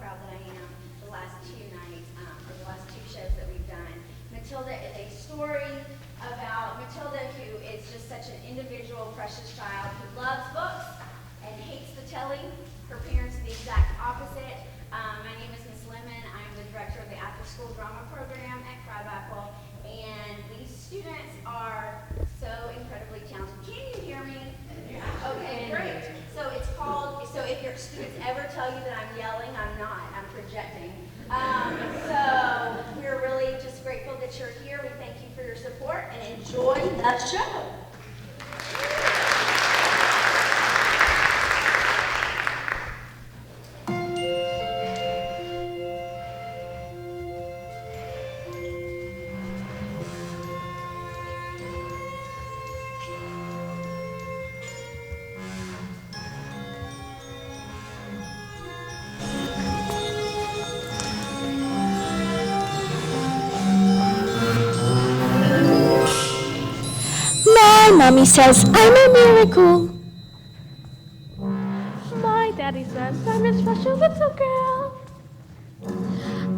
proud that I am the last two nights, or the last two shows that we've done. Matilda is a story about Matilda, who is just such an individual, precious child who loves books and hates the telling. Her parents are the exact opposite. My name is Miss Lemon. I'm the director of the after-school drama program at Crabapple, and these students are so incredibly talented. Can you hear me? Okay, great. So it's called, so if your students ever tell you that I'm yelling, I'm not. I'm projecting. So we're really just grateful that you're here. We thank you for your support and enjoy the show. Mommy says I'm a miracle. My daddy says I'm a special little girl.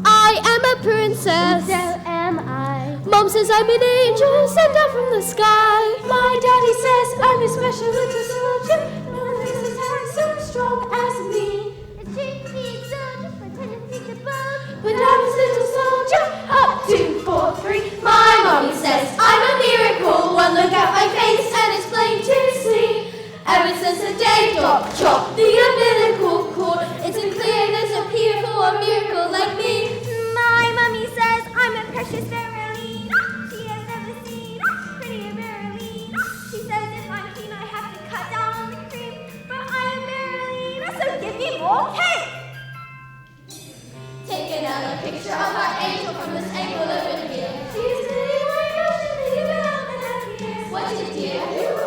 I am a princess. So am I. Mom says I'm an angel sent down from the sky. My daddy says I'm a special little soldier. No one thinks his heart so strong as me. It's 2 feet soldier, but 10 feet above. But I'm his little soldier. Up, 2, 4, 3. My mommy says I'm a miracle. One look at my face and it's plain to see. Ever since the day Doc chopped the umbilical cord, it's been clear there's no peer for a miracle like me. My mommy says I'm a precious Berylina. She has never seen a prettier Berylina. She says if I'm keen, I have to cut down on the cream. But I am Berylina, so give me more cake. Take another picture of our angel from this angle over here. She's really my gosh, and think about the happy years. What you do?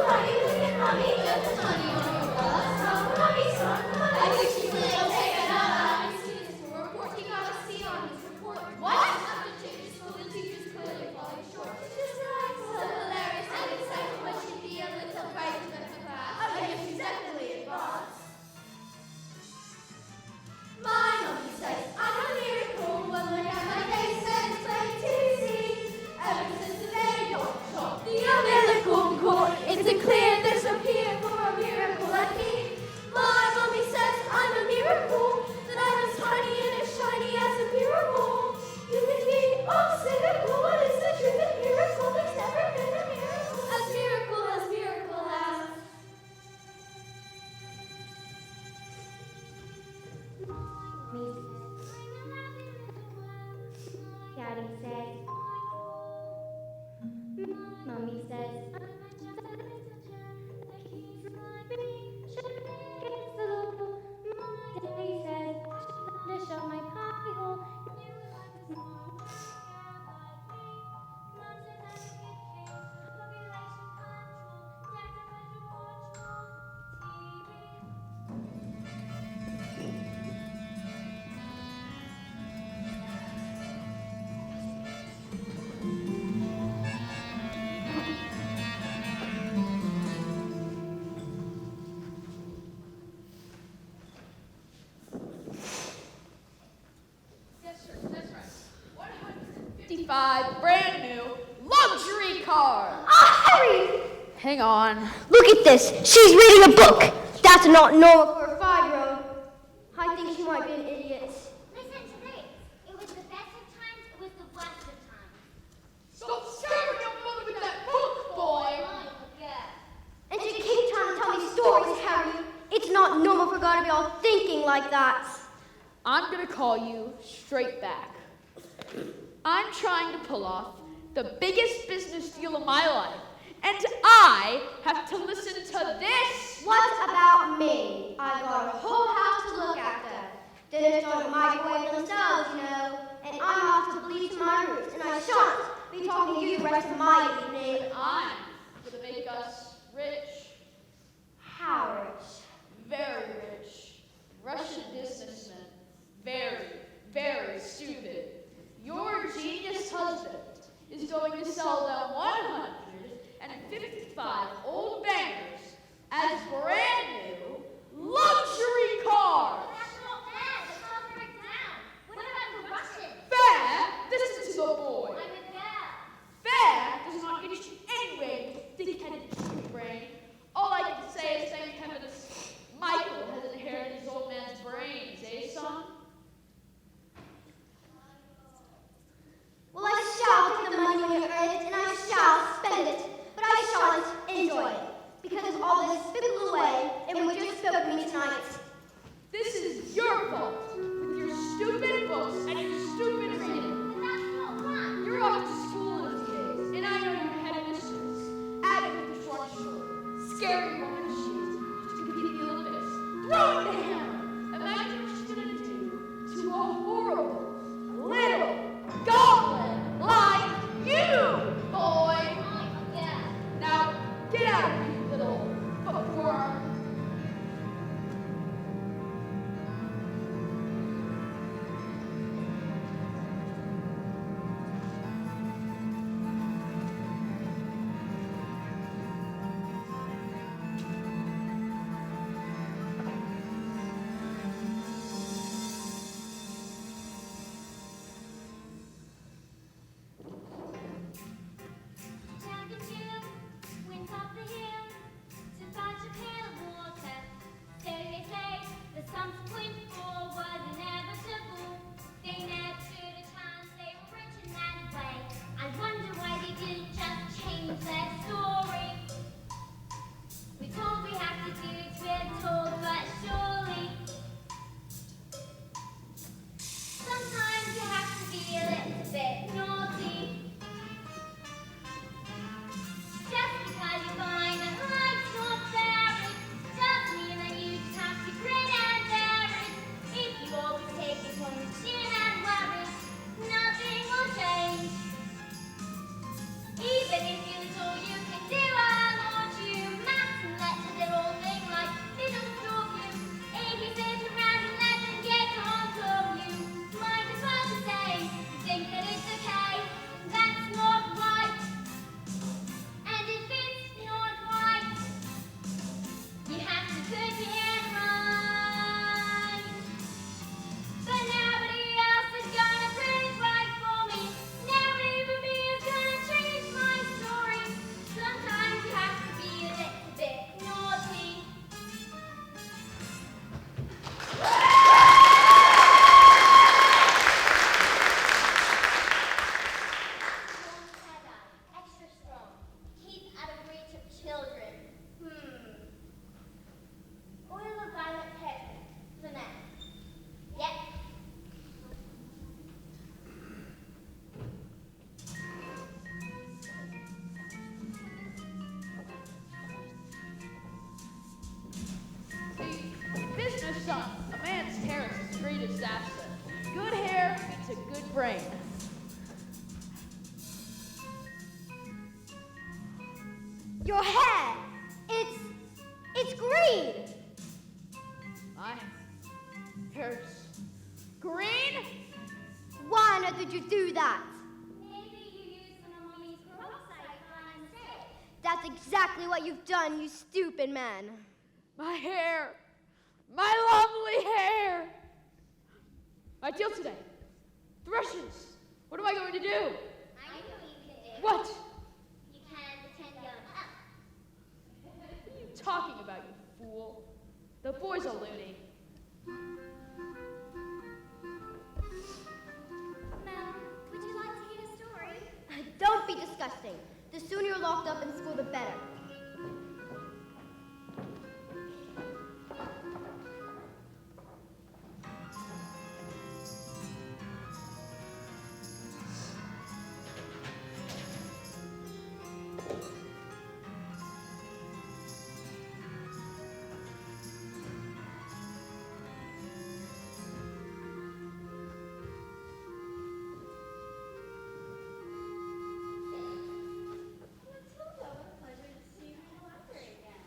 Honey, look at mommy. Put the honey on your glass. Mommy, son, I wish you would take another. Students will report he got a C on his report. What? After change school, the teacher's clearly falling short. just like So hilarious and exciting, but she'd be a little bright in the class. I guess she's definitely advanced. My mommy says I'm a miracle. One look at my face and it's plain to see. Ever since the day Doc chopped the umbilical cord, it's been clear there's no peer for a miracle like me. My mommy says I'm a miracle, that I'm as tiny and as shiny as a miracle. You can be all cynical, but it's the truth that miracle, there's never been a miracle as miracle as miracle has. Daddy says, Mommy says, Daddy says, to show my poppy hole. That's right. 155 brand new luxury car. Hurry! Hang on. Look at this. She's reading a book. That's not normal for a 5-year-old. I think she might be an idiot. Listen to this. It was the best of times, it was the worst of times. Stop scaring your mother with that book, boy. And she keeps trying to tell me stories, Harry. It's not normal for a girl to be all thinking like that. I'm gonna call you straight back. I'm trying to pull off the biggest business deal of my life, and I have to listen to this. What about me? I've got a whole house to look after. Dinners don't microwave themselves, you know. And I'm off to bleach my roots, and I shan't be talking to you the rest of my evening. I'm gonna make us rich, How rich? very rich. Russian businessmen, very, very stupid. Your genius husband is going to sell them 155 old bangers as brand new luxury cars. That's not bad. The cars are exact. fault. With your stupid books and your stupid reading. But that's not fun. You're off to school in a few days, and I know your headmistress, Agatha Short, scary woman she is, to compete in the Olympics. Throw in the hammer! Imagine what she's gonna do to a horrible, little goblin like you, boy! Yeah. Now, get out of here, you little bookworm! Jack and Jill went up the hill to fetch a pail of water. So they say the subsequent fall was inevitable. They never stood a chance, they were written that way. I wonder why they didn't just change their story. We're told we have to do it, we're told, but surely. Sometimes you have to be a little bit naughty. Just because you find that life's not fair, it doesn't mean that you just have to grin and bear it. If you always take it on the chin and wear it, nothing will change. Even if you all you can do, I'll launch you. Maths and letters, they're all things like little stalk you. If you sit around and let them get on top you, might as well just say you think that it's okay. That's not right. And if it's not right, you have to put your hand right. But nobody else is gonna put it right for me. Nobody but me is gonna change my story. Sometimes you have to be a little bit naughty. Extra strong. Keep out of reach of children. Oil of violet pepper. For men. Yep. See, business son, a man's hair is his greatest asset. Good hair means a good brain. Your hair, it's green. My hair's green? Why on earth did you do that? Maybe you used some of Mommy's peroxide by mistake. That's exactly what you've done, you stupid man. My hair! My lovely hair! My deal today. Thrushes. What am I going to do? I know what you can do. What? You can pretend you're an elf. What are you talking about, you fool? The boy's a loony. Mel, would you like to hear a story? Don't be disgusting. The sooner you're locked up in school, the better. Matilda, what a pleasure to see you in the library again.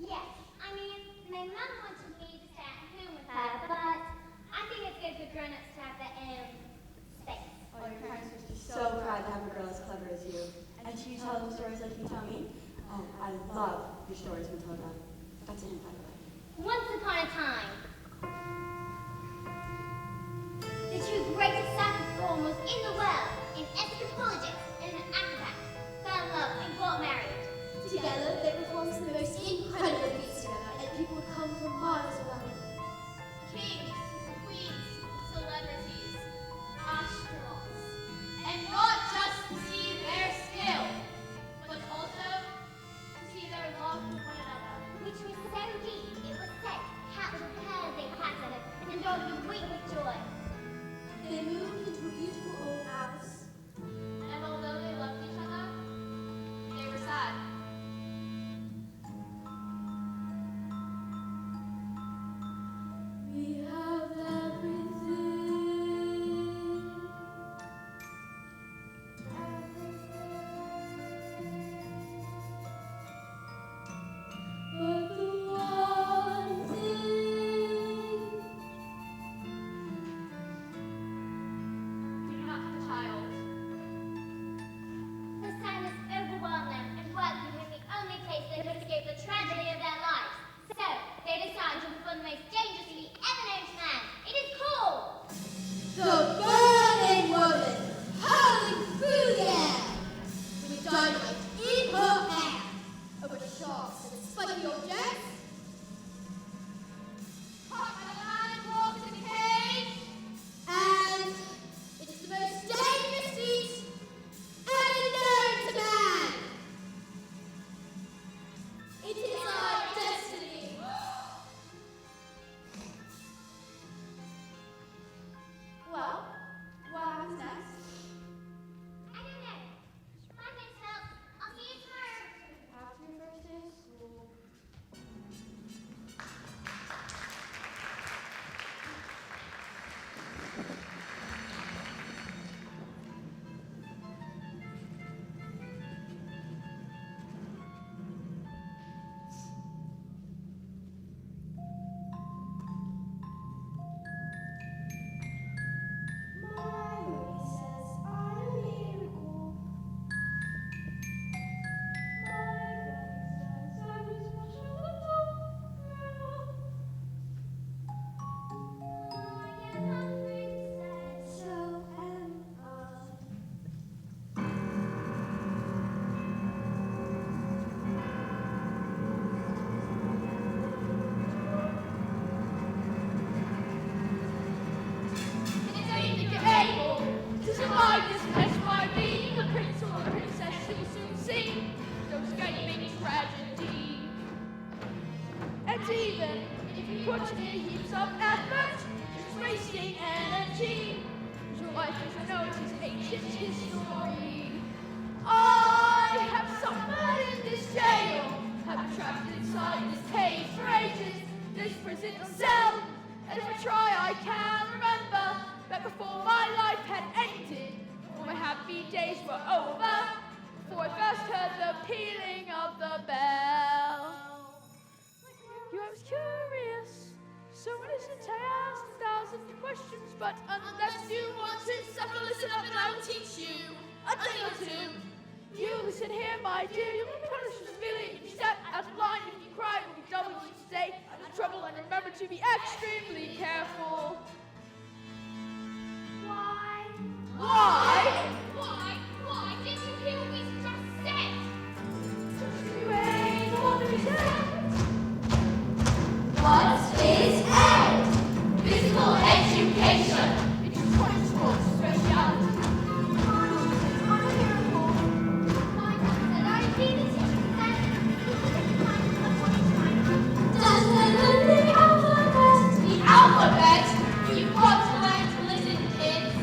Yes, I mean, my mum wanted me to stay at home with her, but I think it's good for grown-ups to have their own space. Oh, your parents must be so proud to have a girl as clever as you. And do you tell them stories like you tell me? Oh, I love your stories, Matilda. That's a hint, by the way. Once upon a time, the two greatest sacred form was in the world, an anthropologist and an acrobat, fell in love and got married. Together, they performed some of the most incredible feats together, and people would come from miles around. Kings, queens, celebrities, astronauts, and not just to see their skill, but also to see their love for one another. Which was so deep, it was said, captured her Oh, you weep with joy. They moved into a beautiful old house. And although they loved each other, they were sad. We have everything. But the one thing We do not have a child. The sadness overwhelmed them, and work became the only place they could escape the tragedy of their lives. So, they decided to perform the most dangerous feat ever known to man. It is called the burning woman hurling through the air with dynamite in her hair over sharp and spiky objects. Caught by the man and walked in the cage. And it's the most dangerous feat ever known to man. It is our destiny. Well, what happens next? I don't know. My thanks, Phil. I'll see you tomorrow. After your first day of school. My Lily says I'm a miracle. My granny says I'm a special little girl. I am a princess. So am I. And if you think you're able to survive this test by being a prince or a princess, you will soon see no escaping tragedy. And even if you put in heaps of effort, it's wasting energy. Your life is no, it is ancient history. I have suffered in this jail, have been trapped inside this cage for ages, this prison cell. And if I try, I can remember that before my life had ended, all my happy days were over, before I first heard the pealing of the bell. You, I was curious, so innocent I asked 1,000 questions, but unless you want to suffer, listen up and I will teach you a thing or two. You listen here, my dear, you'll be punished severely if you step out of line. If you cry, it will be double. If you stay out of trouble, and remember to be extremely careful. Why? Why? Why did you hear what we just said? You ain't gonna be dead. What is A? Physical education. It's your principal speciality. I'm a miracle. My dad said I'd be the teacher that Does the learning alphabet? The alphabet? You've got to learn to listen, kids.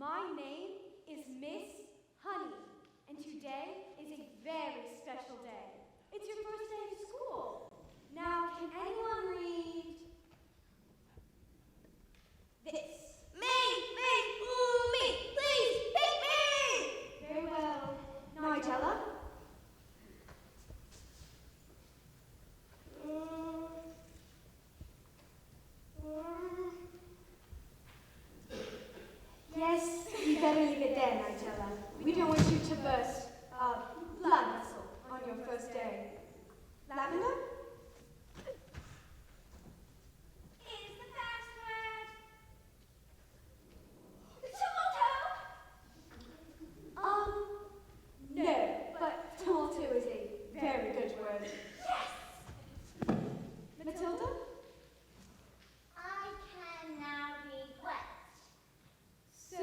My name is Miss Honey, and today is a very special day. It's your first day of school. Now, can anyone read this? Me! Ooh, me! Please, pick me! Very well. Nigella? Yes, you better leave it there, Nigella. We don't want you to burst a blood vessel on your first day. Lavender? Is the password tomato? No, but tomato is a very good word. Yes! Matilda? I can now read words. So,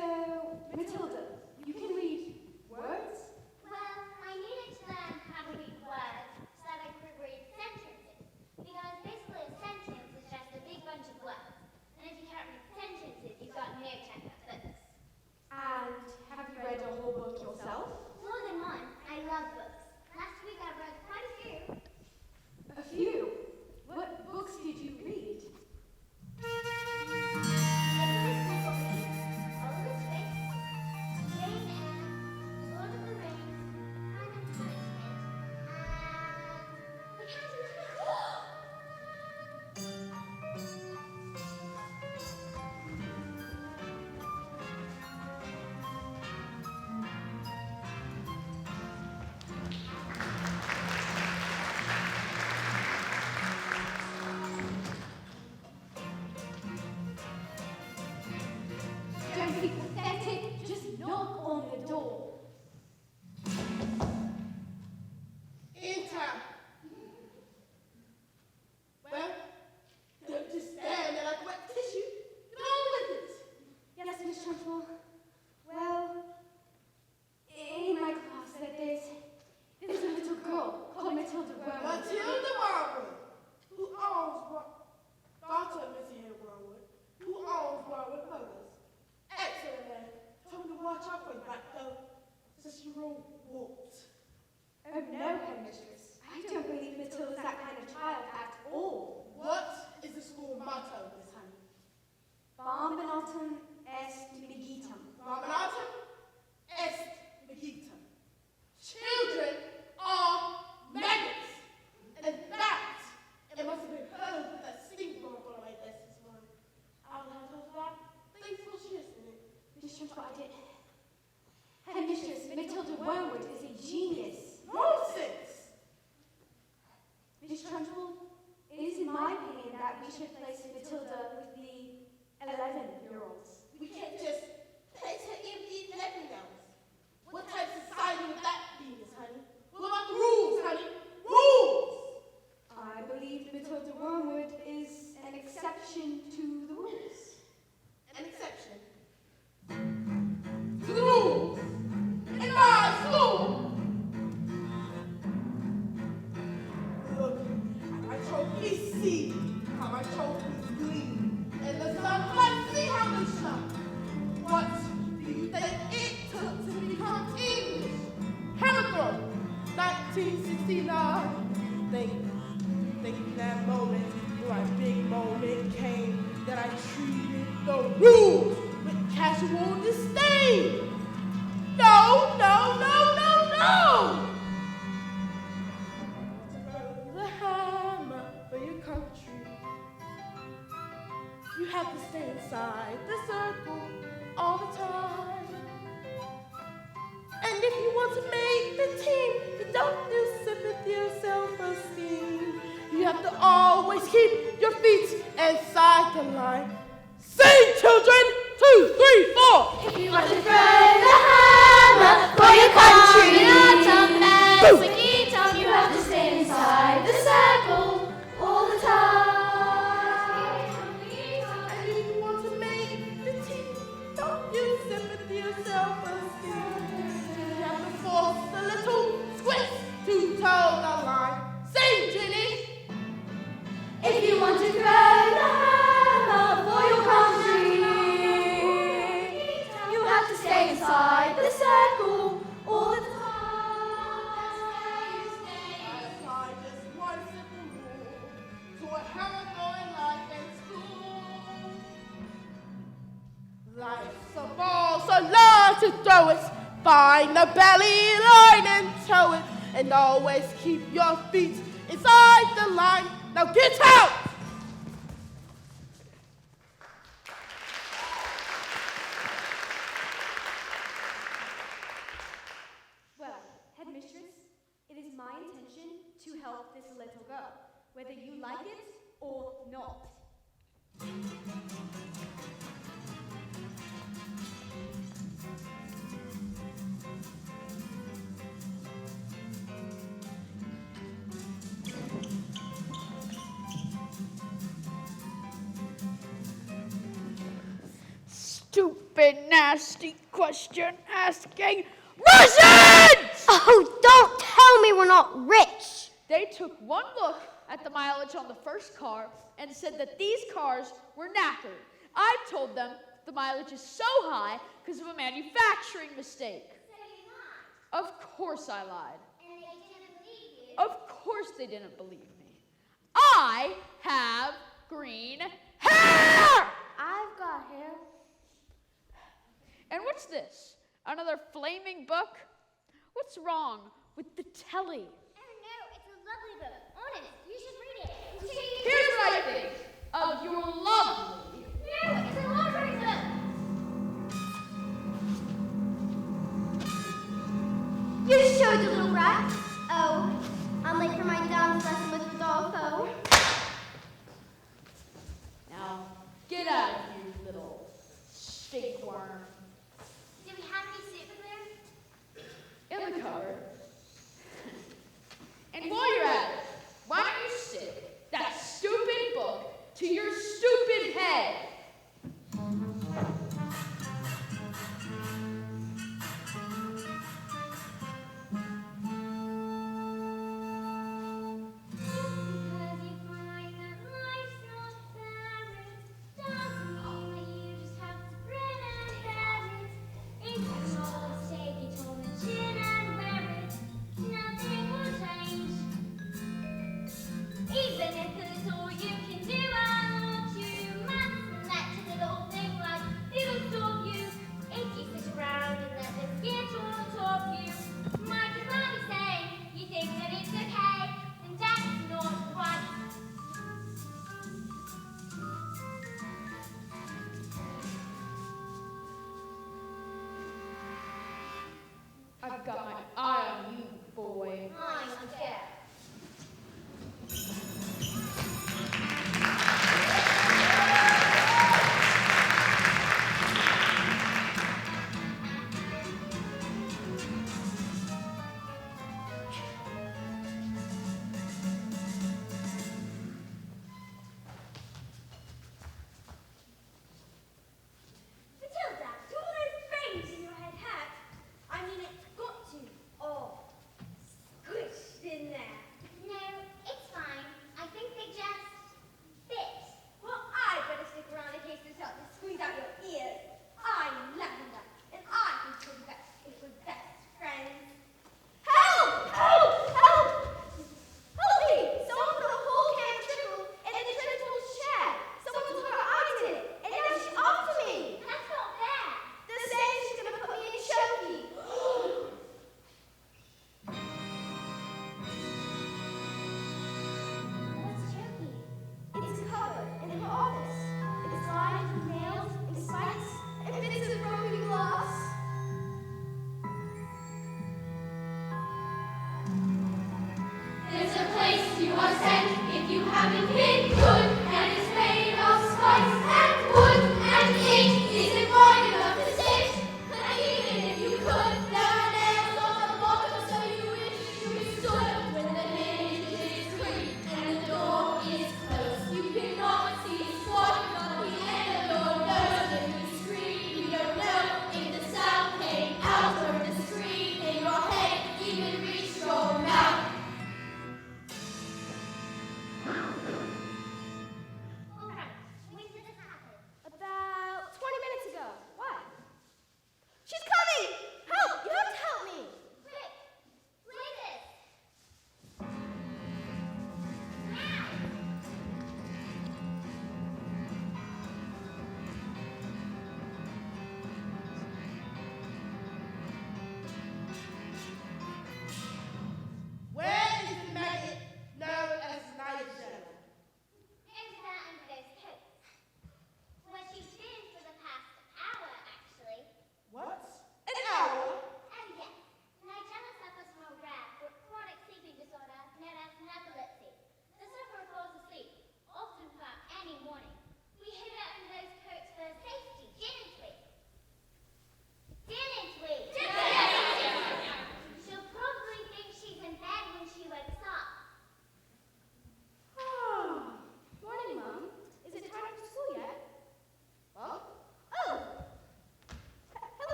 Matilda, you can read words? Well, I needed to learn how to read words so that I could read sentences. Because basically a sentence is just a big bunch of words. And if you can't read sentences, you've got no time for books. And have you read a whole book yourself? More than one. I love books. Last week I read quite a few. A few. What books did you read? Oliver Twist, Jane Eyre, Lord of the Rings, Pride and Punishment, and The Cat in the Hat. Don't be pathetic, just knock on the door. Enter. Well, don't just stand there like wet tissue. Get on with it. Yes, Miss Trunchbull. Well, in my class there's a little girl called Matilda Wormwood. Matilda Wormwood, who owns daughter of Miss Harry Wormwood, who owns Wormwood Motors. Excellent man. Told me to watch out for you back though. Since you wrote wolves. Oh no, headmistress. I don't believe Matilda's that kind of child at all. What is the school motto, Miss Honey? Bombinatum est migitum. Nominatum est migitum. Children are maggots. And that, it must have been heard with that stinking on my desk this morning. I'll have her back. Thanks for listening. Miss Trunchbull, I did. Headmistress, Matilda Wormwood is a genius. Nonsense! Miss Trunchbull, it is in my opinion that we should place Matilda with the 11-year-olds. We can't just place her in the 11-year-olds. What type of society would that be, Miss Honey? What about the rules, honey? Rules! I believe Matilda Wormwood is an exception to the rules. An exception. To the rules. In my school. Look, how my trophies see, how my trophies gleam. And the sunlight, see how they shine. What do you think it took to become English? Hamilton, 1969. Think that moment, my big moment came, that I treated the rules with casual disdain. No! The hammer for your country. You have to stay inside the circle all the time. And if you want to make the team, you don't do sympathy or self-esteem. You have to always keep your feet inside the line. Sing, children! 2, 3, 4. If you want to throw the hammer for your country, you have to stay inside the circle all the time. And if you want to make the team, don't use sympathy or self-esteem. You have to force the little squid to toe the line. Sing, Jenny! If you want to throw the hammer for your country, you have to to throw it. Find the belly line and tow it. And always keep your feet inside the line. Now get out! Well, headmistress, it is my intention to help this little girl, whether you like it or not. Stupid, nasty question asking Russians! Oh, don't tell me we're not rich. They took one look at the mileage on the first car and said that these cars were knackered. I told them the mileage is so high because of a manufacturing mistake. Of course I lied. And they didn't believe you. Of course they didn't believe me. I have green hair! I've got hair. And what's this? Another flaming book? What's wrong with the telly? Oh no, it's a lovely book. Honest, you should read it. Here's what I think of your lovely. No, it's a library book. You showed the little rat. Oh, I'm late for my dance lesson with Rodolfo. Now, get out of here, you little stinkworm. Do we have any soup in there? In the cupboard. And while you're at it, why don't you stick that stupid book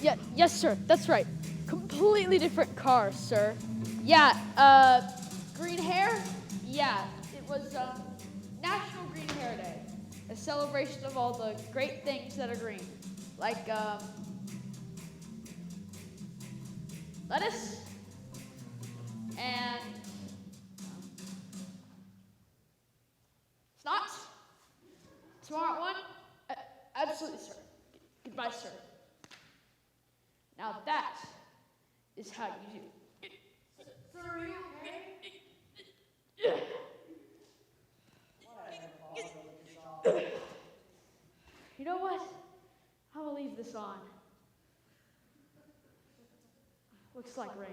Yes, sir. That's right. Completely different car, sir. Yeah, green hair? Yeah, it was, National Green Hair Day. A celebration of all the great things that are green. Like, lettuce and snot. Smart one? Absolutely, sir. Goodbye, sir. Now that is how you do. Sir, are you okay? You know what? I will leave this on. Looks like rain.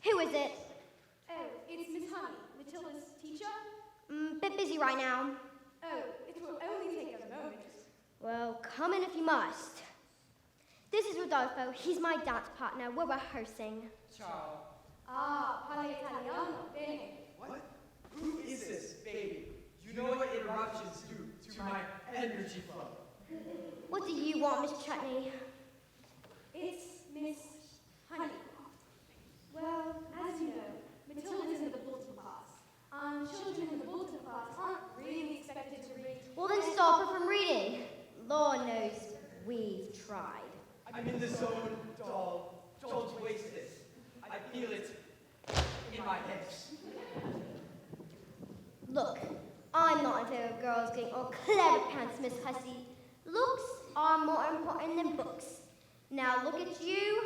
Who is it? Oh, it's Miss Honey, Matilda's teacher. Bit busy right now. Oh, it will only take a moment. Well, come in if you must. This is Rodolfo. He's my dance partner. We're rehearsing. Ciao. Ah, parli italiano, bene. What? Who is this baby? You know what interruptions do to my energy flow. What do you want, Miss Chutney? It's Miss Honey. Well, as you know, Matilda's in the Bulletin class. Children in the Bulletin class aren't really expected to read. Well, then stop her from reading. Lord knows we've tried. I'm in the zone, doll. Don't waste this. I feel it in my hips. Look, I'm not in favor of girls getting all clever pants, Miss Hussey. Looks are more important than books. Now look at you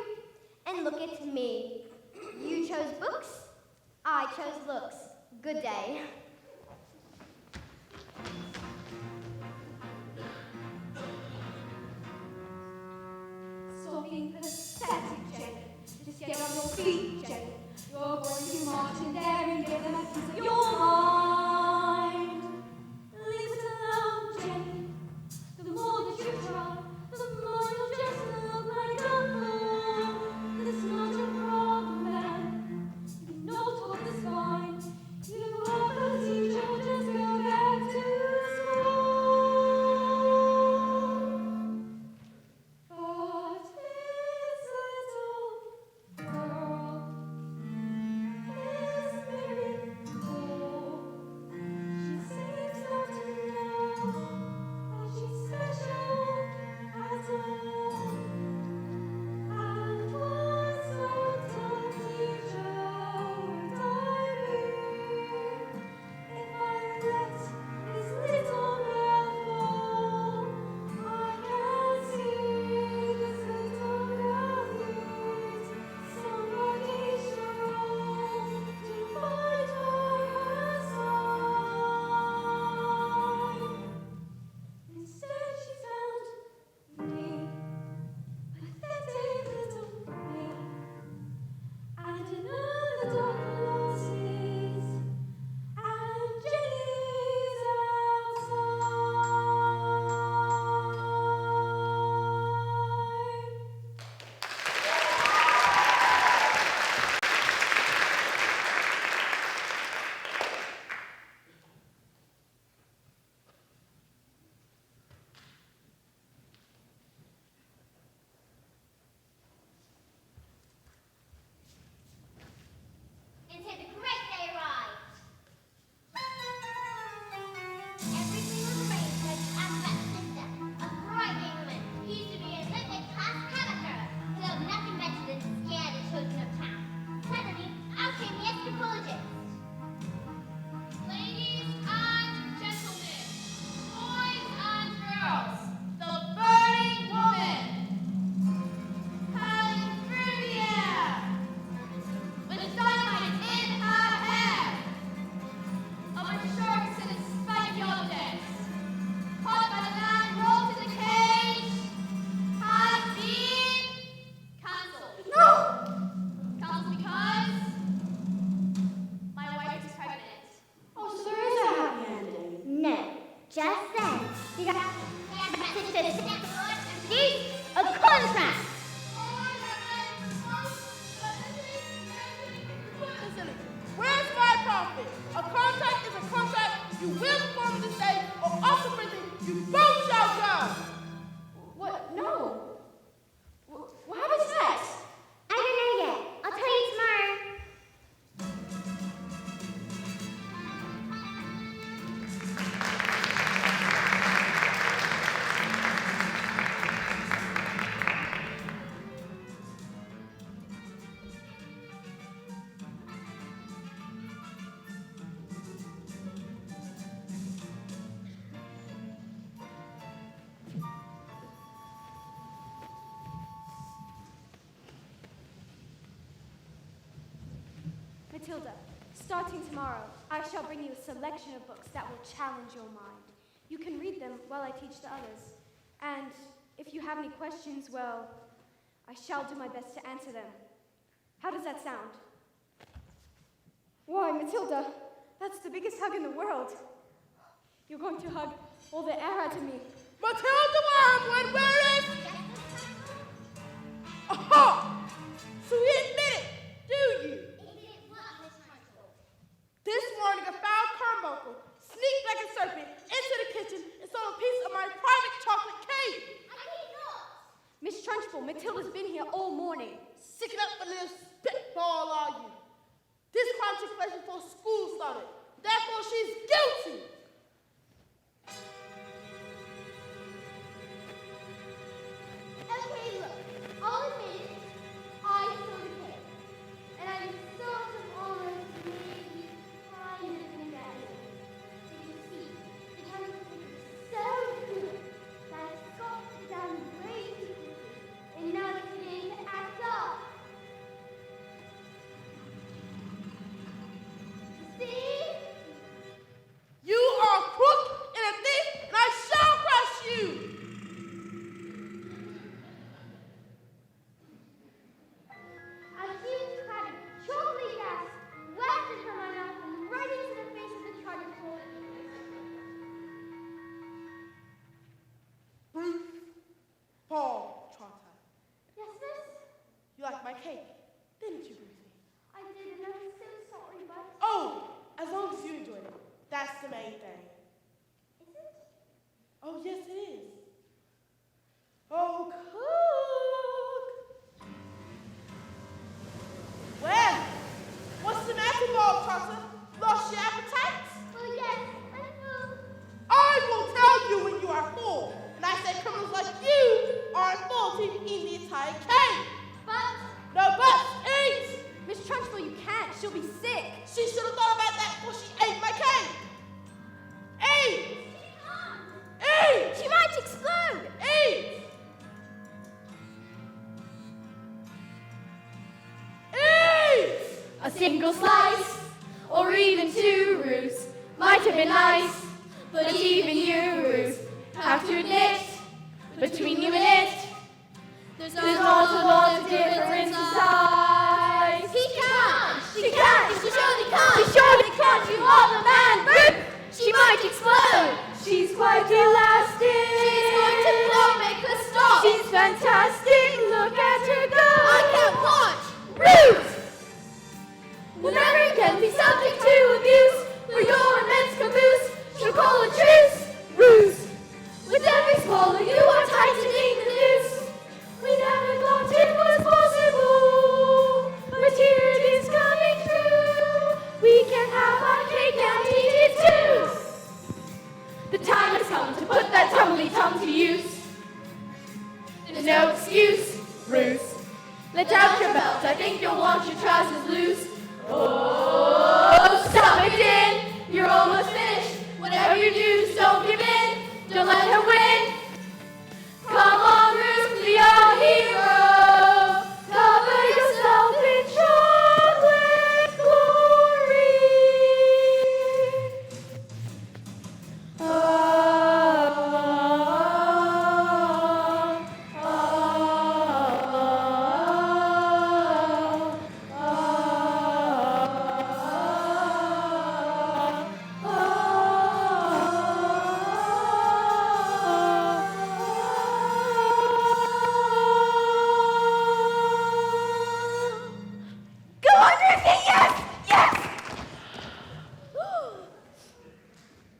and look at me. You chose books, I chose looks. Good day. Stop being pathetic, Jenny. Just get on your feet, Jenny. You're going to march in there and give them a piece of your mind. Leave it alone, Jenny. The more that you try, the more you'll just look like a fool. It's not your problem, man. You know what is fine. You are the teacher, just go back to school. Matilda, starting tomorrow, I shall bring you a selection of books that will challenge your mind. You can read them while I teach the others. And if you have any questions, well, I shall do my best to answer them. How does that sound? Why, Matilda, that's the biggest hug in the world. You're going to hug all the air out of me. Matilda Wormwood, where is... Aha! So you admit it, do you? Admit what, Miss Trunchbull? This morning a foul carbuncle sneaked like a serpent into the kitchen and stole a piece of my private chocolate cake. I did not. Miss Trunchbull, Matilda's been here all morning. Sick it up a little spitball, are you? This crime took place before school started. Therefore, she's guilty. Okay, look, I'll admit it. I stole the cake. And I'm so almost maybe kind of in that way. So you see, the chocolate cake was so good that I scoffed it down way too quickly. And now it's beginning to act up. See? You are a crook and a thief, and I shall crush you. A huge cloud of chocolate gas wafted from my mouth and right into the face of the charger pole. Bruce Paul Trotter. Yes, miss? You like my cake, didn't you, Brucey? I did, and I'm so sorry, but... Oh, as long as you enjoyed it. That's the main thing. Is it? Oh, yes, it is. Oh, cook. Well, what's the matter, Paul Trotter? Lost your appetite? Well, yes, I'm full. I will tell you when you are full. And I said criminals like you are full to even eat the entire cake. But... No buts, eat! Miss Trunchbull, you can't. She'll be sick. She should have thought about that before she ate my cake. Eat! Eat! She might explode. Eat! Eat! A single slice, or even two roos, might have been nice, but even you, Ruth, have to admit, between you and it, there's not a lot of difference in size. He can't. She can't, she surely can't, she surely can't, you are the man, Ruth! She might explode, she's quite elastic. She's going to blow, make her stop. She's fantastic, look at her go. I can't watch. Ruth! Will never again be subject to abuse for your immense caboose. She'll call a truce, Ruth. With every swallow you are tightening the noose. We never thought it was possible, but here it is coming true. We can have our cake and eat it too. The time has come to put that tumbly tongue to use. There's no excuse, Ruth. Let out your belt, I think you'll want your trousers loose. Oh, stop it, Din! You're almost finished. Whatever you do, don't give in. Don't let her win. Come on, Ruth, be our hero. Cover yourself in chocolate glory.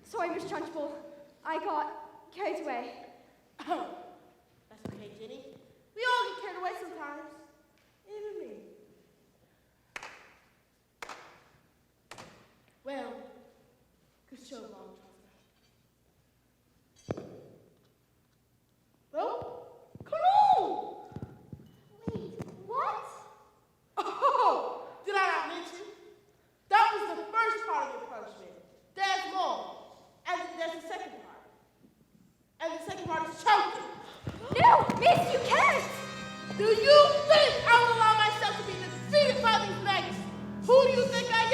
Sorry, Miss Trunchbull. I got carried away. That's okay, Jenny. We all get carried away sometimes. Even me. Well, good show, Long Trotter. Well, come on! Wait, what? Oh, did I not mention? That was the first part of your punishment. There's more. And there's the second part. And the second part is choking. No, miss, you can't. Do you think I will allow myself to be defeated by these maggots? Who do you think I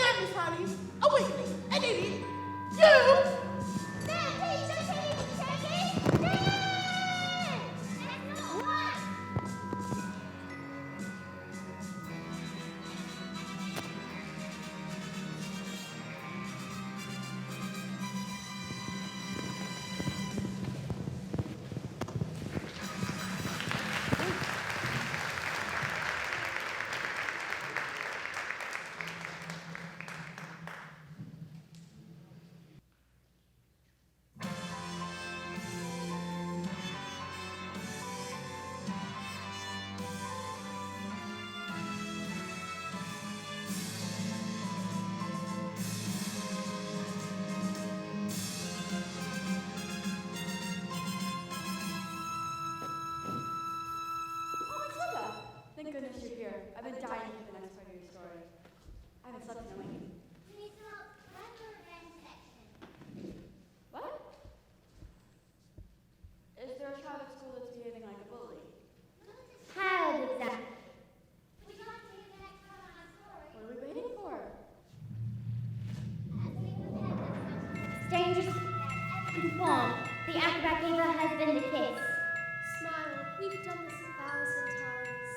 conform. The acrobat gave her husband a kiss. Smile, we've done this 1,000 times.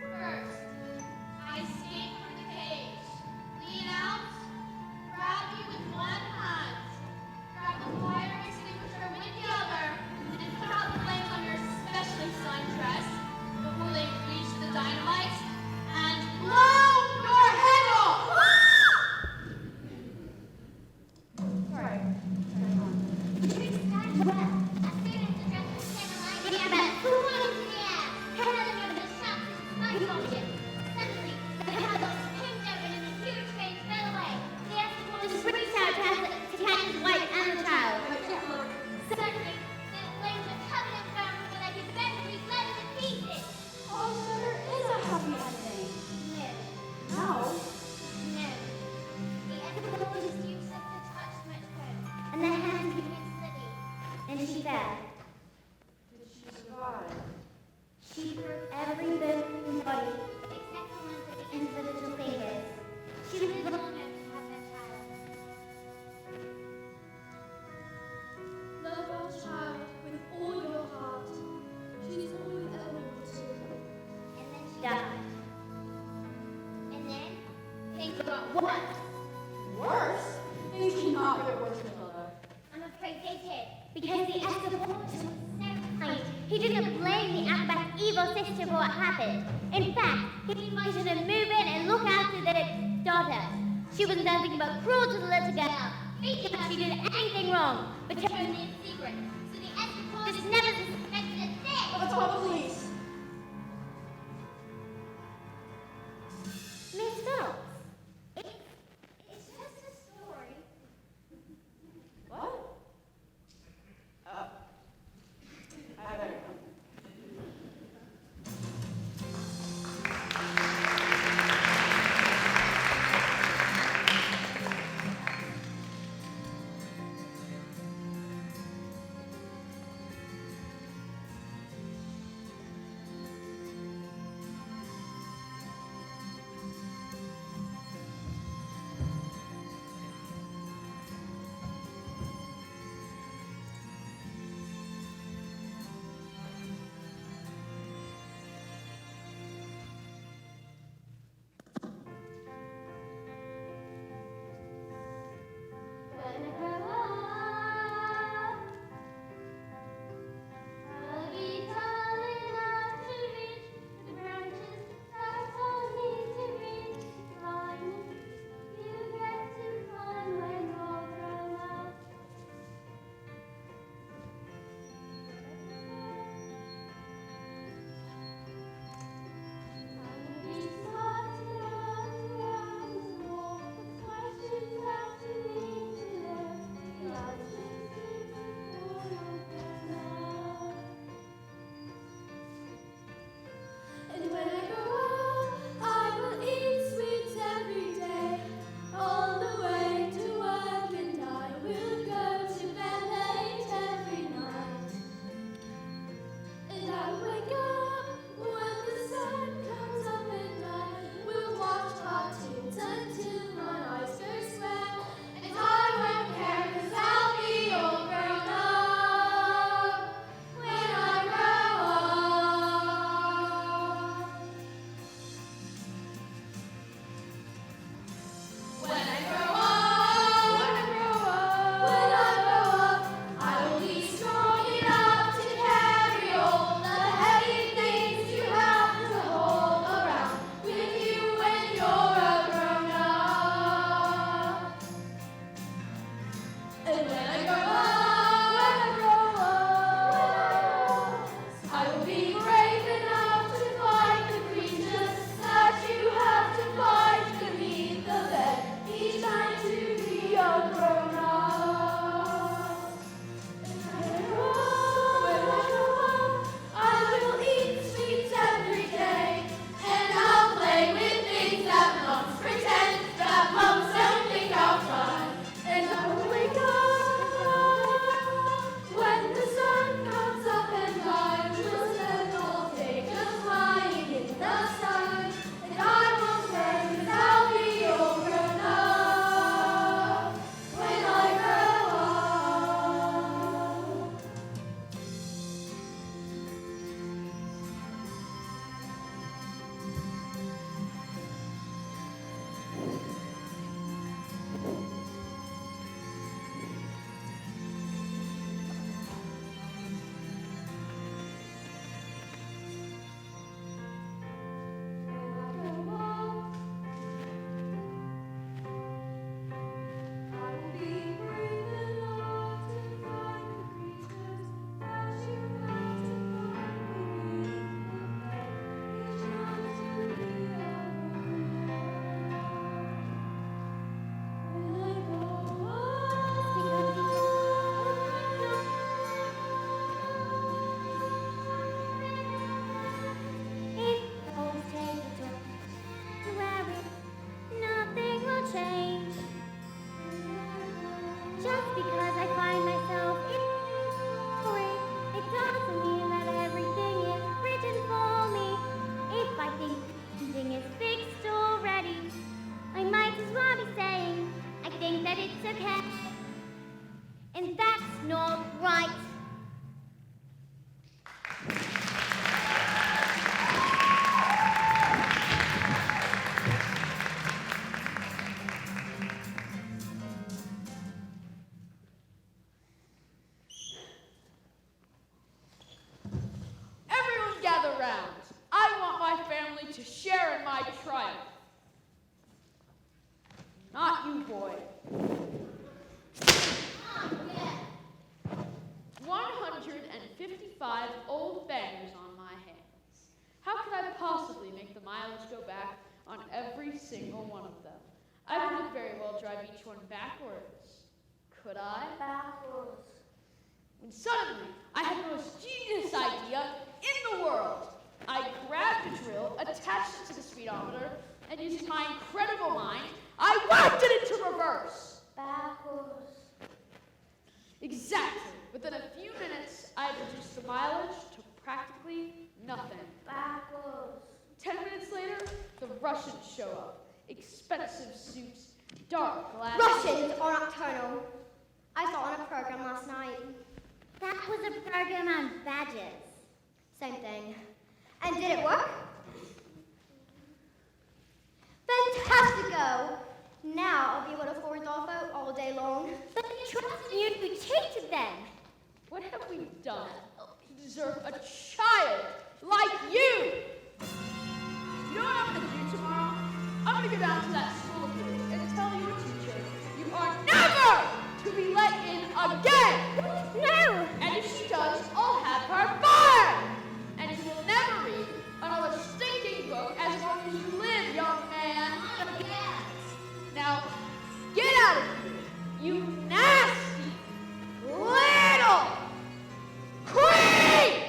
First, I escape from the cage. Lean out, grab you with one hand, grab the fire extinguisher with the other, and put out the flames on your specially signed dress before they reach the dynamite, and blow your head off! Oh, so there is a happy ending. No. And the hands became slippery, and she fell. Did she survive? She broke every bone in her body, except for one at the ends of her little fingers. She lived long enough to have that child. Love our child with all your heart. She's all you ever wanted. And then she died. And then things got worse. Worse? Things cannot get worse, Matilda. I'm afraid they did. Because the ex-abortion was so kind. He didn't blame the acrobat's evil sister for what happened. In fact, he invited her to move in and look after their daughter. She wasn't anything but cruel to the little girl. Thinking that she did anything wrong, but kept it in secret. So the ex-abortion just never suspected a thing. Let's call the police. Miss Phillips, it's just a story. What? I better go. to share in my triumph. Not you, boy. 155 old bangers on my hands. How could I possibly make the mileage go back on every single one of them? I couldn't very well drive each one backwards. Could I? Backwards. When suddenly, I had the most genius idea in the world. I grabbed a drill, attached it to the speedometer, and using my incredible mind, I whacked it into reverse. Backwards. Exactly. Within a few minutes, I had reduced the mileage to practically nothing. Backwards. 10 minutes later, the Russians show up. Expensive suits, dark glasses. Russians are nocturnal. I saw on a program last night. That was a program on badges. Same thing. And did it work? Fantastico! Now I'll be able to afford Rodolfo all day long. But he trusted you to cheat them. What have we done to deserve a child like you? You know what I'm going to do tomorrow? I'm going to go down to that school of yours and tell your teacher you are never to be let in again. No! And if she does, I'll have her fired. And you will never read another stinking book as long as you live, young man. Now, get out of here, you nasty little queen!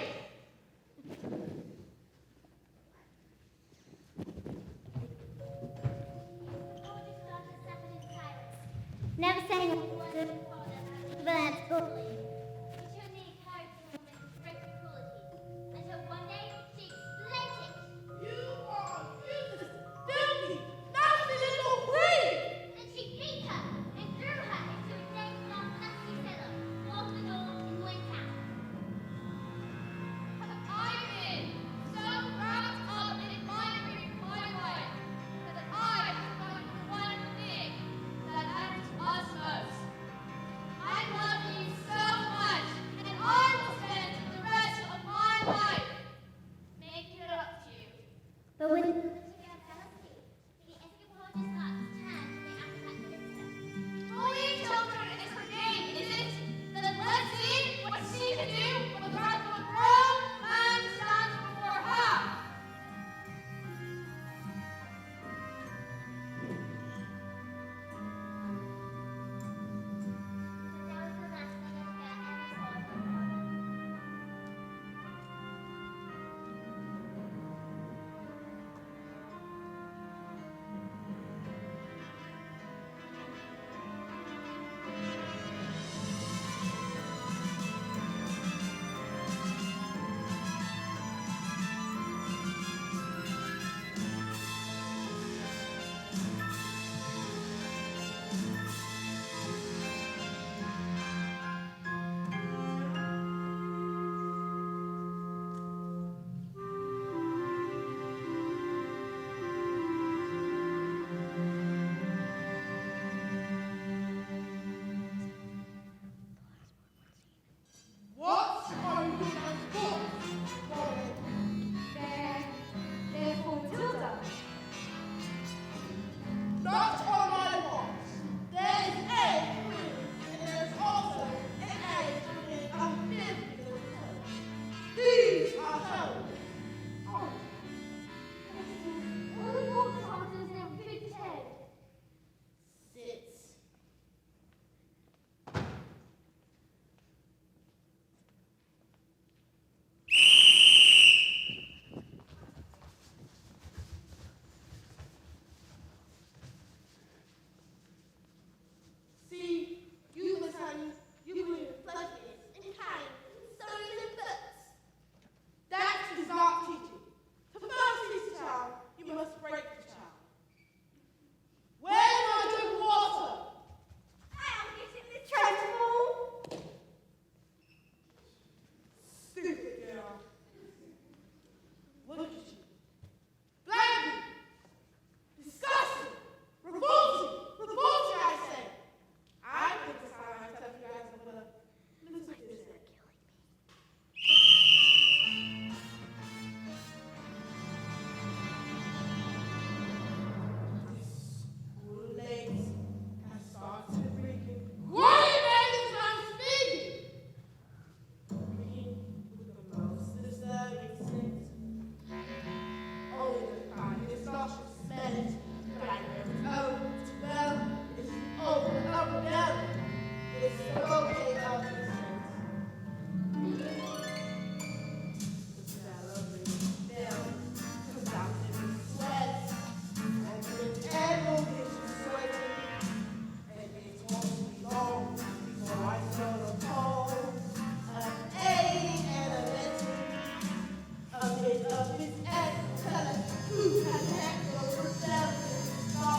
amid of his excellence, who can handle rebellion, ho,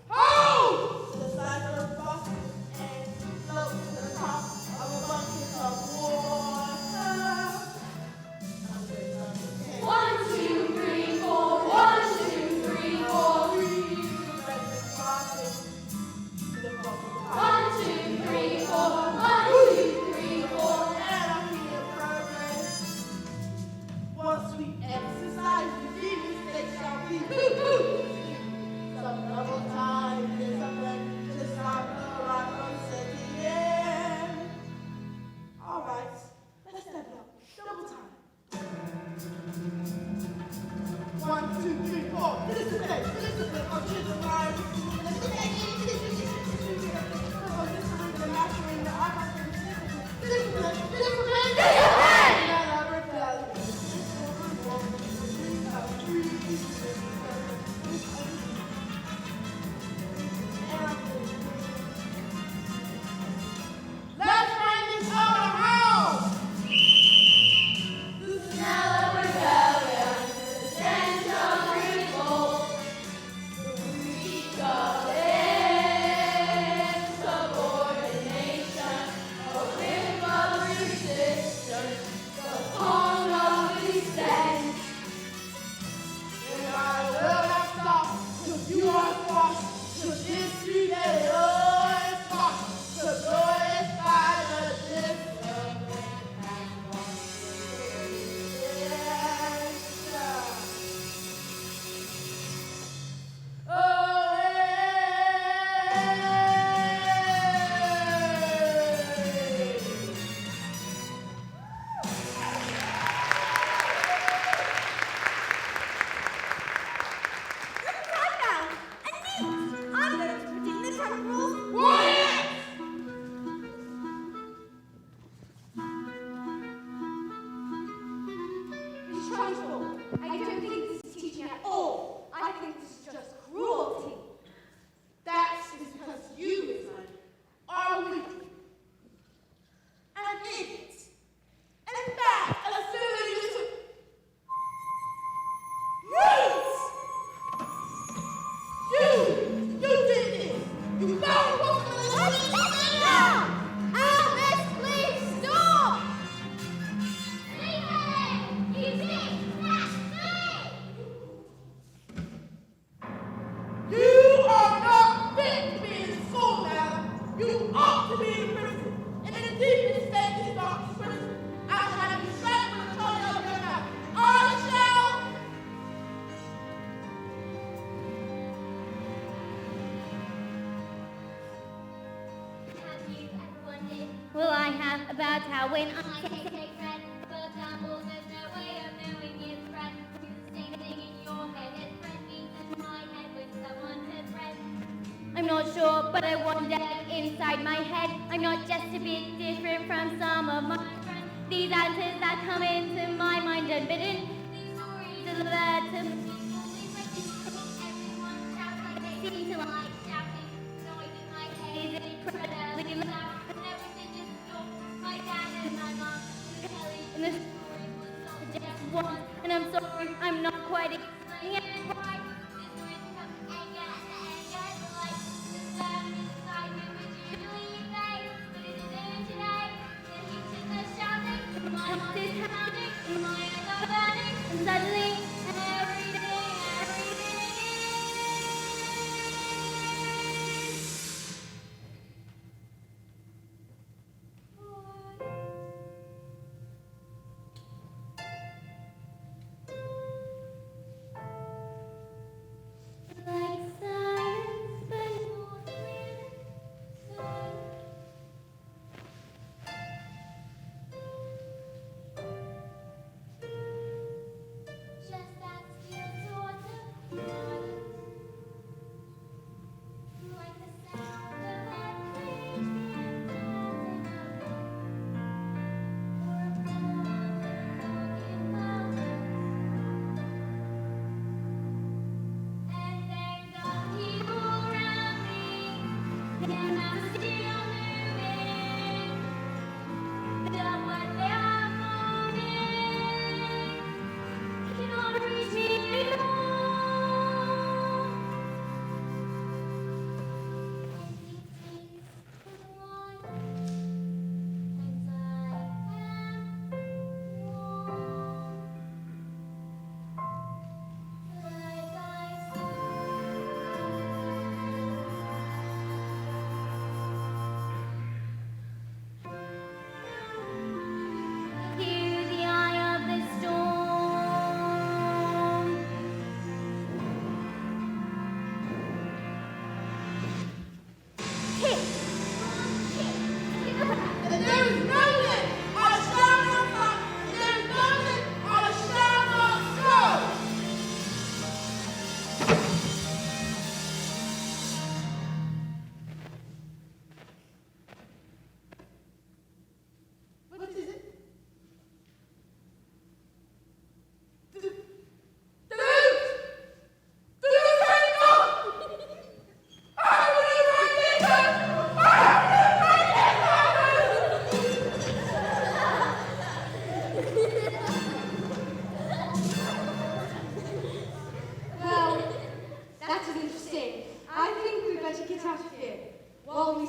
ho! To the size of Boston and float to the top of a bucket of water. 1, 2, 3, 4. 1, 2, 3, 4. 1, 2, 3, 4. 1, 2, 3, 4. And I feel progress. Once we exercise, these mistakes shall be some double time and something to stop the rock from setting in. All right, let's step it up. Double time. 1, 2, 3, 4. This is the pace. This is the pace. Oh, choose the line. This is the pace. Oh, this is the mastering the art. This is the pace. This is the pace. This is the pace. Let's bring this all around. The smell of rebellion, the stench of revolt, the reek of insubordination, a whiff of resistance, the pong of dissent. And I will not stop till you are squashed, till this street that it always costs, till glorify the discipline and I'm going to predict the time rules. Miss Trunchbull, I don't think this is teaching at all. I think this is just cruelty. that is because you, Miss Hunt, are weak and ignorant and bad and a silly little weeds. You did this. You found what Miss, please stop! You are not fit to be in school now. You ought to be in prison. And in the deepest state is Dr. prison. I shall have you slapped with a tongue of your mouth. I shall. Have you ever wondered, will I have about how when I take friend, for example, there's no way of knowing it's friend. Do the same thing in your head as friend means in my head with someone to friend. I'm not sure, but I wonder inside my head, I'm not just a bit different from some of my friends. These answers that come into my mind unbidden, these stories alert to me. Everyone shouts like they seem to like shouting. Noise in my head is incredibly loud. And everything just stopped. My dad and my mom and Kelly and the story was not just one. And I'm sorry, I'm not quite explaining it right. The stories become anger and the anger is like the burning inside me, which usually fades. But it isn't today. The heat and the shouting, and my heart is pounding, and my eyes are burning. And suddenly, everything. Like silence, but more clear.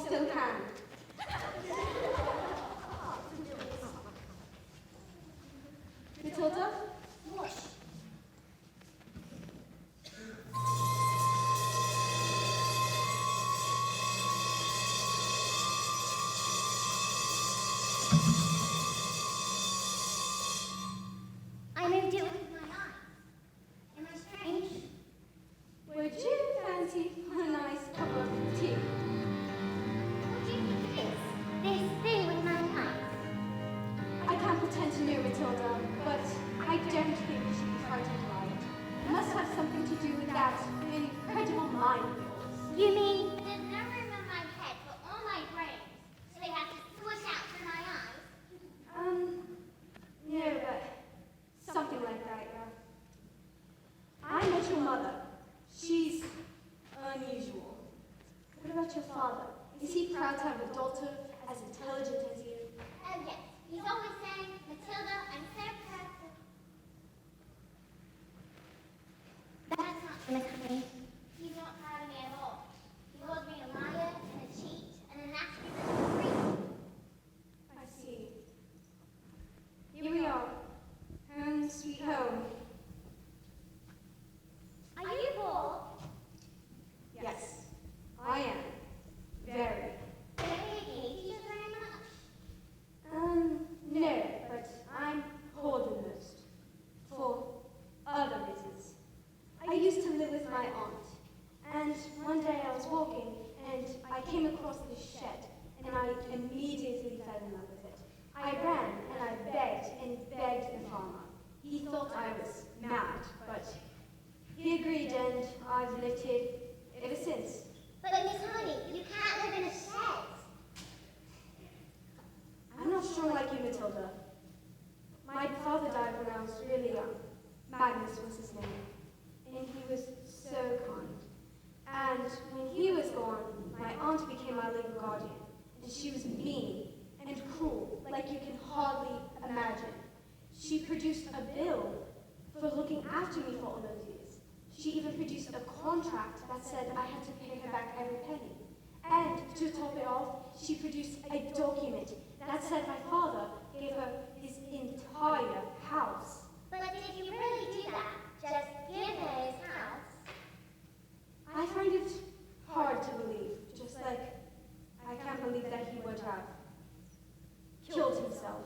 still can. Matilda? Whoosh. I moved it with my eyes. Am I strange? Would you fancy a nice cup of tea? What do you think it is? This thing with my eyes. I can't pretend to know Matilda, but I don't think you should be frightened by it. It must have something to do with that incredible mind of yours. You mean There's no room in my head for all my brains, so they have to squish out through my eyes. No, but something like that, yeah. I met your mother. She's unusual. What about your father? Is he proud to have a daughter as intelligent as you? Oh yes, he's always saying, Matilda, I'm so proud of you. that's not gonna happen? He's not proud of me at all. He calls me a liar and a cheat and a nasty little freak. I see. Here we are. Home sweet home. Are you bored? Yes, I am. Very. Do we hate each other very much? No, but I'm poor than most. For other reasons. I used to live with my aunt, and one day I was walking, and I came across this shed, and I immediately fell in love with it. I ran, and I begged and begged the farmer. He thought I was mad, but he agreed, and I've lived here ever since. But Miss Honey, you can't live in a shed. I'm not strong like you, Matilda. My father died when I was really young. Magnus was his name. And he was so kind. And when he was gone, my aunt became my legal guardian. And she was mean and cruel, like you can hardly imagine. She produced a bill for looking after me for all those years. She even produced a contract that said I had to pay her back every penny. And to top it off, she produced a document that said my father gave her his entire house. But did you really do that? Just give her his house? I find it hard to believe, just like I can't believe that he would have killed himself.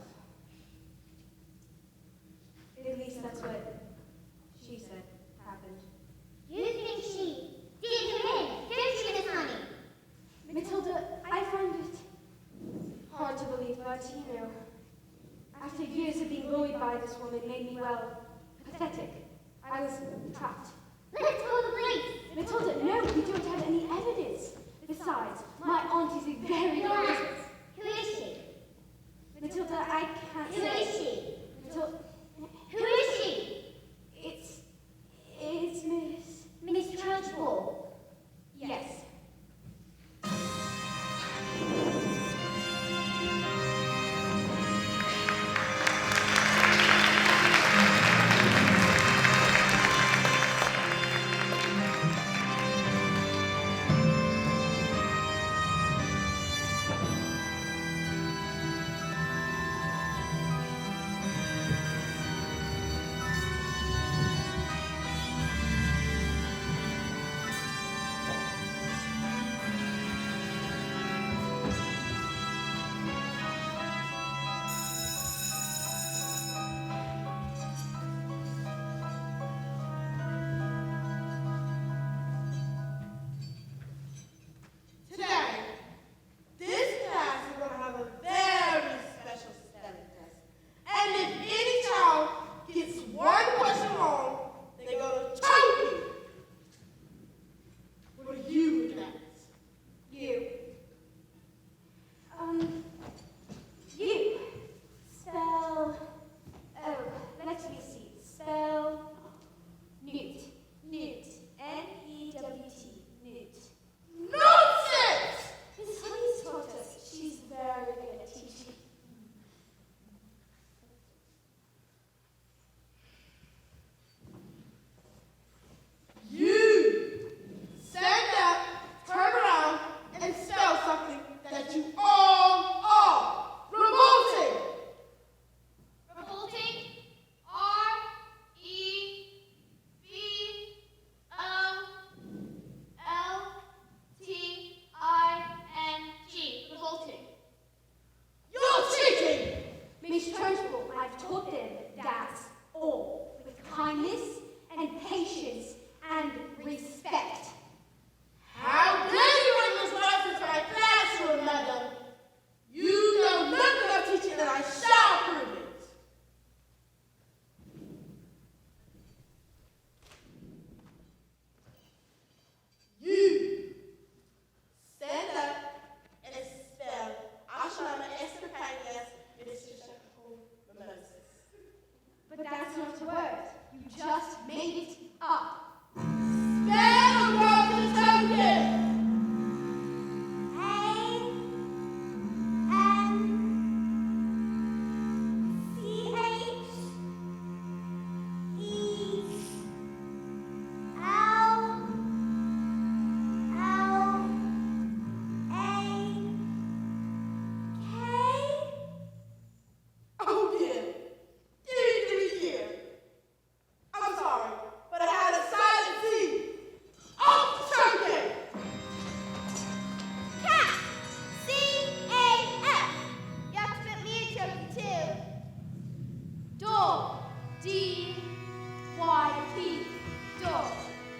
At least that's what she said happened. You think she did him in, don't you, Miss Honey? Matilda, I find it hard to believe, but you know, after years of being bullied by this woman made me, well, pathetic. I was trapped. Let's call the police. Matilda, no, we don't have any evidence. Besides, my aunt is a very Your dangerous. aunt. Who is she? Matilda, I can't Who say. is she? Matilda, Who is she? it's Miss Trunchbull. yes. kindness and patience and respect. How dare you bring those words into my classroom, madam? You know nothing of teaching, and I shall prove it. You stand up and spell Ashlama Estepanias Mimosas. But that's not a word. You just made it up. Spell the word to the token. Oh dear. Dear. I'm sorry, but I had a silent T. Off the token. Cat. C-A-F. You have to put me in choking too. Dog. D-Y-P. Dog.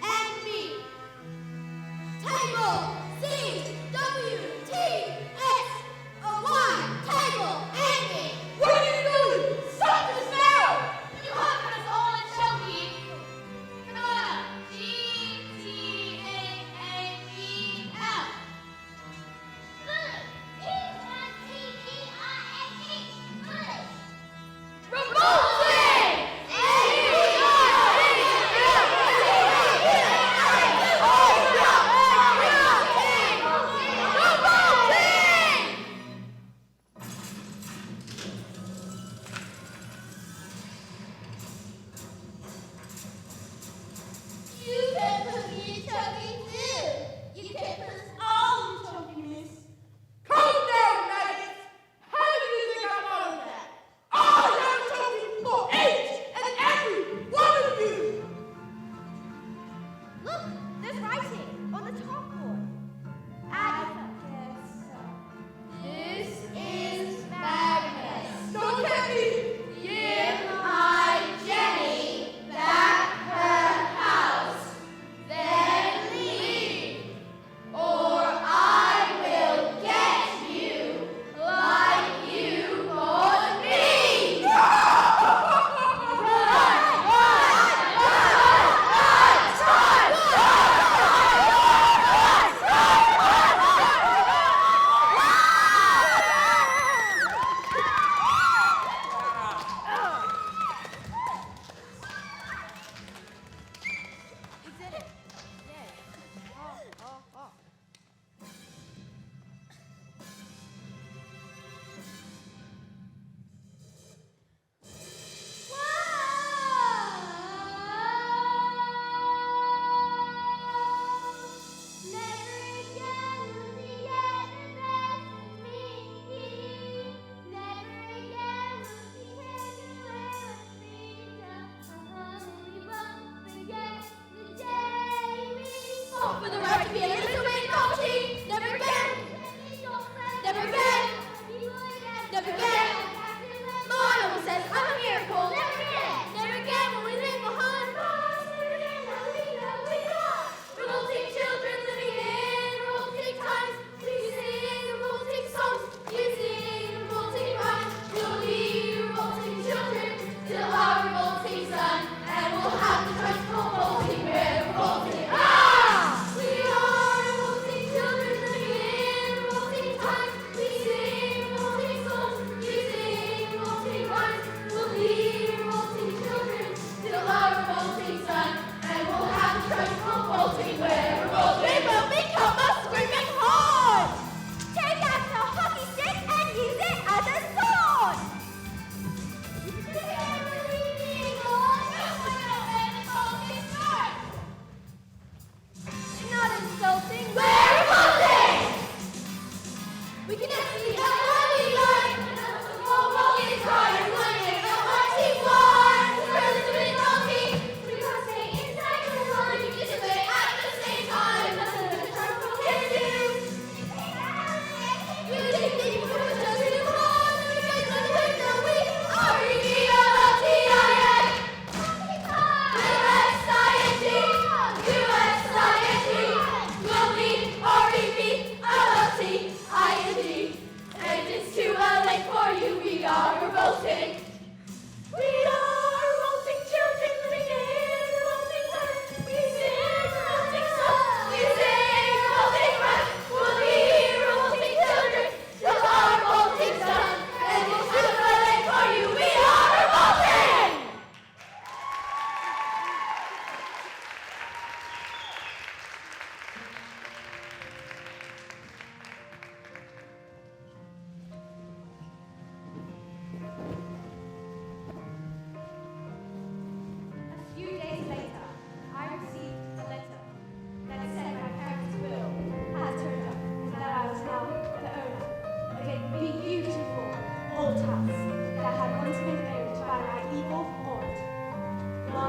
And me. Table. C-W-T-S-O-Y. Table. And me. What are you doing? Stop this now! You have put us all in choking. Banana. G-T-A-A-E-L. Good. G-T-E-I-N-E. Good. Revolting! You can put me in choking too. You can put us all in choking, miss. Calm down, maggots! How do you think I'm on that? I am talking for each and every one of you! Look, there's writing on the chalkboard. Agatha. This is madness. Don't get me! Give my Jenny back her house. Then leave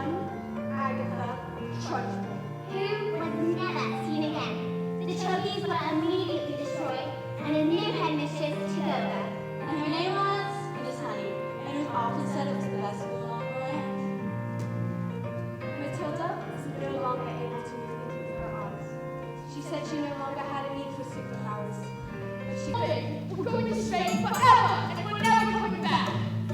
one, Agatha Trudgeon. Who was never seen again. The Chuggies were immediately destroyed, and a new headmistress took over. And her name was Miss Honey, and it was often said it was the best school on Grand. Matilda was no longer able to move things with her arms. She said she no longer had a need for superpowers. But she We're going to Spain forever, and we're never coming back.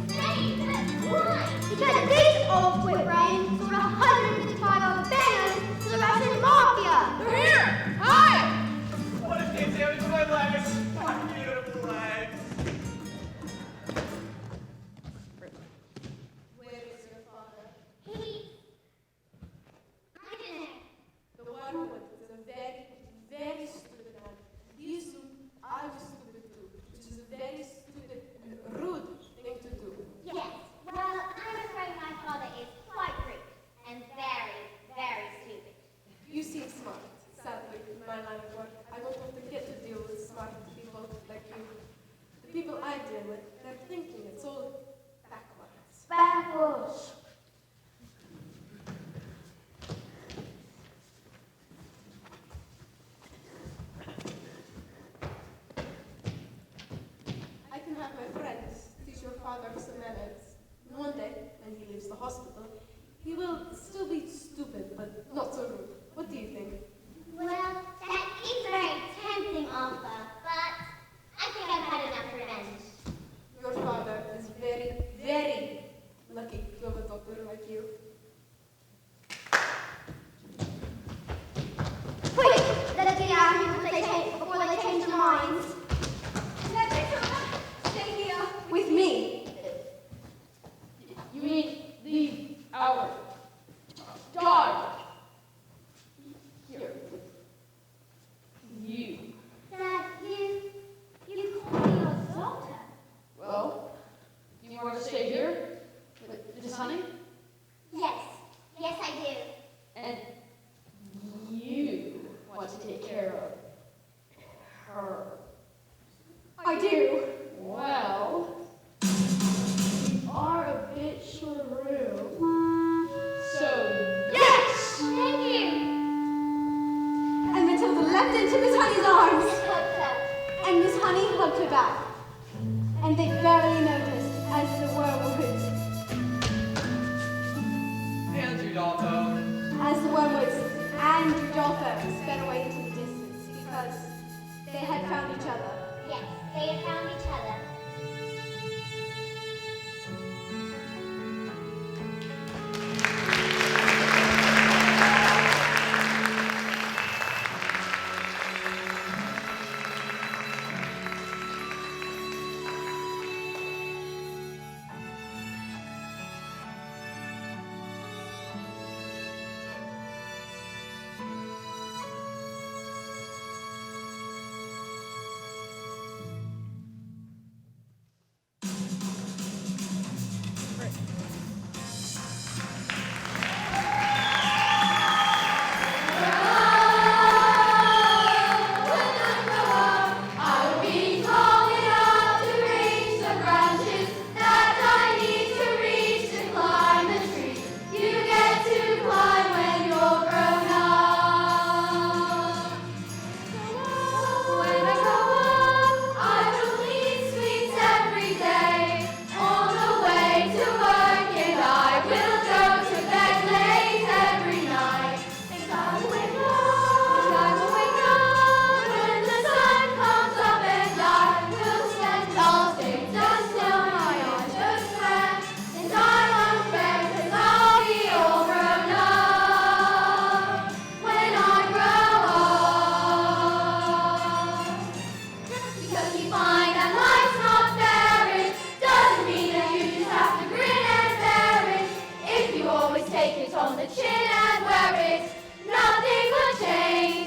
Spain, but why? Because these old whip brains sold 155 other bangers to the Russian mafia. They're here! Hi! What if they damaged my legs? My beautiful legs. Where is your father? I don't know. The one who was a very, very stupid man. He assumed I was stupid too, which is a very stupid and rude thing to do. Yes. Well, I'm afraid my father is quite rude and very, very stupid. You seem smart. Sadly, in my line of work, I don't often get to deal with smart people like you. The people I deal with, they're thinking it's all backwards. Backwards. I can have my friends teach your father some manners. And one day, when he leaves the hospital, he will still be stupid, but not so rude. What do you think? Well, that is very tempting, Arthur, but I think I've had enough revenge. Your father is very, very lucky to have a doctor like you. Quick! Let's get out of here before they change their minds. stay here. With me! You mean leave our daughter here? You. Dad, you call me your daughter. Well, do you want to stay here with Miss Honey? Yes, yes I do. And you want to take care of her. I do. Well, we are a bit short of room. So, yes! Thank you. And Matilda leapt into Miss Honey's arms. Miss Potter. And Miss Honey hugged her back. And they barely noticed as the wormwoods, And Rudolpho. and Rudolpho sped away into the distance because they had found each other. Yes, they have found each other. Take it on the chin and wear it. Nothing will change.